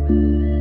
Un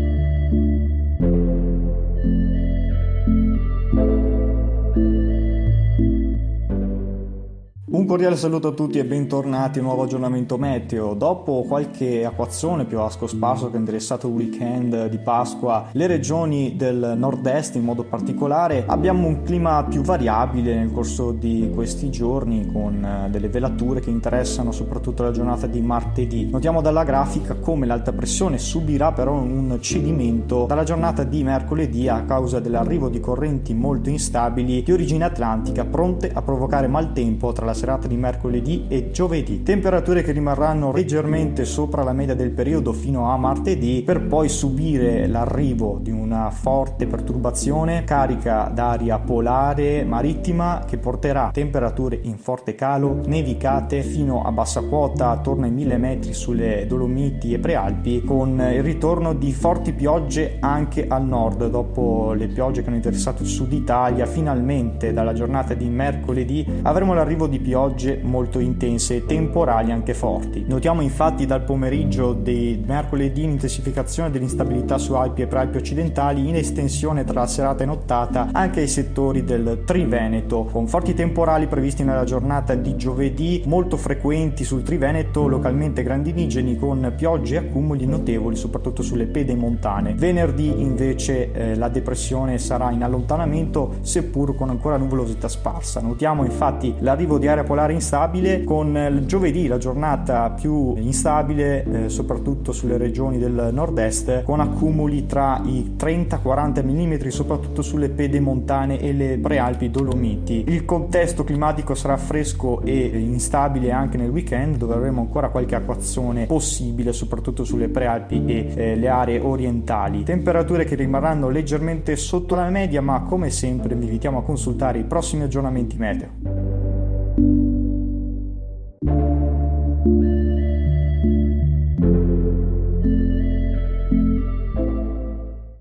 cordiale saluto a tutti e bentornati a un nuovo aggiornamento meteo. Dopo qualche acquazzone piovasco sparso che ha interessato il weekend di Pasqua le regioni del nord-est in modo particolare, abbiamo un clima più variabile nel corso di questi giorni, con delle velature che interessano soprattutto la giornata di martedì. Notiamo dalla grafica come l'alta pressione subirà però un cedimento dalla giornata di mercoledì a causa dell'arrivo di correnti molto instabili di origine atlantica pronte a provocare maltempo tra la serata di mercoledì e giovedì. Temperature che rimarranno leggermente sopra la media del periodo fino a martedì, per poi subire l'arrivo di una forte perturbazione carica d'aria polare marittima che porterà temperature in forte calo, nevicate fino a bassa quota attorno ai 1000 metri sulle Dolomiti e Prealpi, con il ritorno di forti piogge anche al nord. Dopo le piogge che hanno interessato il sud Italia, finalmente dalla giornata di mercoledì avremo l'arrivo di piogge molto intense e temporali anche forti. Notiamo infatti dal pomeriggio di mercoledì un'intensificazione dell'instabilità su Alpi e Prealpi occidentali in estensione tra la serata e nottata anche ai settori del Triveneto, con forti temporali previsti nella giornata di giovedì molto frequenti sul Triveneto, localmente grandinigeni, con piogge e accumuli notevoli soprattutto sulle pedemontane. Venerdì invece la depressione sarà in allontanamento seppur con ancora nuvolosità sparsa. Notiamo infatti l'arrivo di area polare instabile, con il giovedì la giornata più instabile soprattutto sulle regioni del nord-est, con accumuli tra i 30-40 mm soprattutto sulle pedemontane e le Prealpi Dolomiti. Il contesto climatico sarà fresco e instabile anche nel weekend, dove avremo ancora qualche acquazzone possibile soprattutto sulle Prealpi e le aree orientali. Temperature che rimarranno leggermente sotto la media, ma come sempre vi invitiamo a consultare i prossimi aggiornamenti meteo.